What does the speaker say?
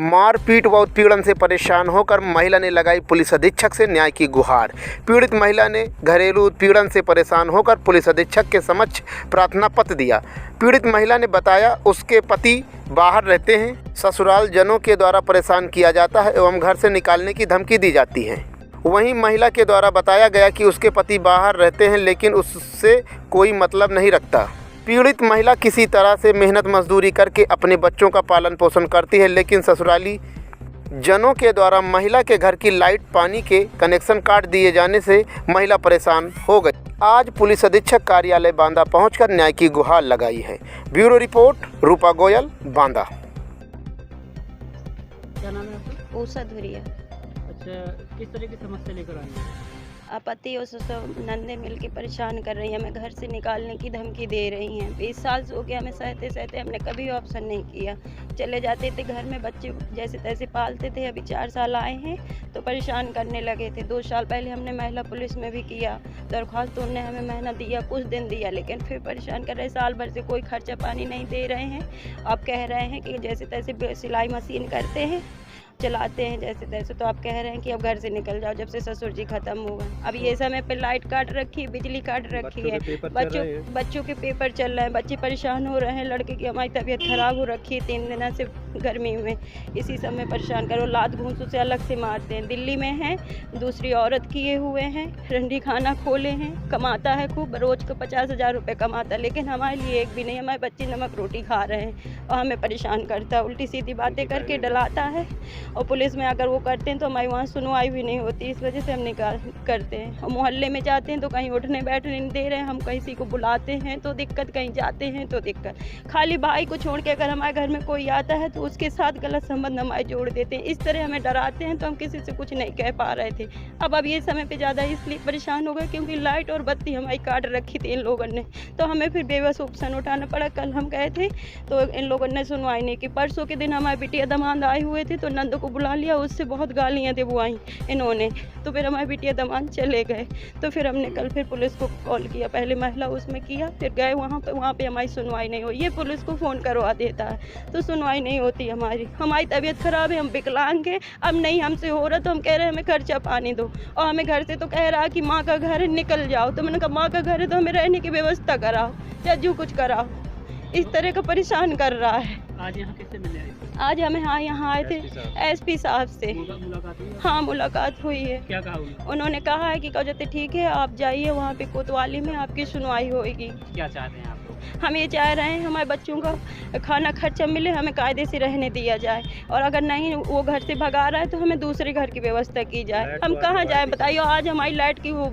मारपीट व उत्पीड़न से परेशान होकर महिला ने लगाई पुलिस अधीक्षक से न्याय की गुहार। पीड़ित महिला ने घरेलू उत्पीड़न से परेशान होकर पुलिस अधीक्षक के समक्ष प्रार्थना पत्र दिया। पीड़ित महिला ने बताया उसके पति बाहर रहते हैं, ससुराल जनों के द्वारा परेशान किया जाता है एवं घर से निकालने की धमकी दी जाती है। वहीं महिला के द्वारा बताया गया कि उसके पति बाहर रहते हैं लेकिन उससे कोई मतलब नहीं रखता। पीड़ित महिला किसी तरह से मेहनत मजदूरी करके अपने बच्चों का पालन पोषण करती है, लेकिन ससुराली जनों के द्वारा महिला के घर की लाइट पानी के कनेक्शन काट दिए जाने से महिला परेशान हो गई। आज पुलिस अधीक्षक कार्यालय बांदा पहुंचकर न्याय की गुहार लगाई है। ब्यूरो रिपोर्ट रूपा गोयल, बांदा। क्या नाम है आपका? ऊषा धुरिया। अच्छा, किस तरह की समस्या लेकर आई हैं? पति और ससुर नंदे मिल के परेशान कर रही हैं, हमें घर से निकालने की धमकी दे रही हैं। 20 साल हो गया हमें सहते सहते, हमने कभी ऑप्शन नहीं किया। चले जाते थे घर में, बच्चे जैसे तैसे पालते थे। अभी 4 साल आए हैं तो परेशान करने लगे थे। 2 साल पहले हमने महिला पुलिस में भी किया दरख्वास्त, तो उन्होंने हमें महीना दिया, कुछ दिन दिया, लेकिन फिर परेशान कर रहे। साल भर से कोई खर्चा पानी नहीं दे रहे हैं। आप कह रहे हैं कि जैसे तैसे सिलाई मशीन करते हैं, चलाते हैं जैसे तैसे, तो आप कह रहे हैं कि अब घर से निकल जाओ जब से ससुर जी खत्म हो गए। अब ये समय पे लाइट काट रखी है, बिजली काट रखी है, बच्चों के पेपर चल रहे हैं, बच्चे परेशान हो रहे हैं। लड़के की हमारी तबीयत खराब हो रखी है 3 दिन से गर्मी में, इसी समय परेशान करो। लात घूंसों से अलग से मारते हैं। दिल्ली में हैं, दूसरी औरत किए हुए हैं, रंडी खाना खोले हैं, कमाता है खूब, रोज को 50,000 रुपये कमाता है, लेकिन हमारे लिए एक भी नहीं। हमारे बच्चे नमक रोटी खा रहे हैं और हमें परेशान करता है, उल्टी सीधी बातें करके डलाता है। और पुलिस में अगर वो करते हैं तो हमारी वहाँ सुनवाई भी नहीं होती, इस वजह से हम निकाल करते हैं। और मोहल्ले में जाते हैं तो कहीं उठने बैठने नहीं दे रहे हैं, हम किसी को बुलाते हैं तो दिक्कत, कहीं जाते हैं तो दिक्कत। खाली भाई को छोड़ के अगर हमारे घर में कोई आता है तो उसके साथ गलत संबंध हमारे जोड़ देते हैं। इस तरह हमें डराते हैं, तो हम किसी से कुछ नहीं कह पा रहे थे। अब ये समय पे ज़्यादा इसलिए परेशान हो गए क्योंकि लाइट और बत्ती हमारी काट रखी थी इन लोगों ने, तो हमें फिर बेबस ऑप्शन उठाना पड़ा। कल हम गए थे तो इन लोगों ने सुनवाई नहीं की। परसों के दिन हमारे बिटिया दमाद आए हुए थे तो नंद को बुला लिया, उससे बहुत गालियाँ दिलवाई इन्होंने, तो फिर हमारे बिटिया दमाद चले गए। तो फिर हमने कल फिर पुलिस को कॉल किया, पहले महिला उसमें किया, फिर गए वहाँ पे हमारी सुनवाई नहीं हुई। ये पुलिस को फ़ोन करवा देता है तो सुनवाई नहीं होती हमारी तबीयत ख़राब है, हम विकलांग हैं, अब नहीं हमसे हो रहा, तो हम कह रहे हैं हमें खर्चा पानी दो। और हमें घर से तो कह रहा है कि माँ का घर है निकल जाओ, तो मैंने कहा माँ का घर है तो हमें रहने की व्यवस्था कराओ या जो कुछ कराओ। इस तरह का परेशान कर रहा है। आज यहाँ किससे मिलने आए थे? आज हमें यहाँ आए थे एसपी साहब से। मुलाकात हुई? हाँ, मुलाकात हुई है। क्या कहा उन्होंने कहा है कि कहते ठीक है आप जाइए, वहाँ पे कोतवाली में आपकी सुनवाई होगी। क्या चाहते हैं आप लोग? हम ये चाह रहे हैं हमारे बच्चों का खाना खर्चा मिले, हमें कायदे से रहने दिया जाए, और अगर नहीं वो घर से भगा रहा है तो हमें दूसरे घर की व्यवस्था की जाए। हम कहाँ जाए बताइए? आज हमारी लाइट की वो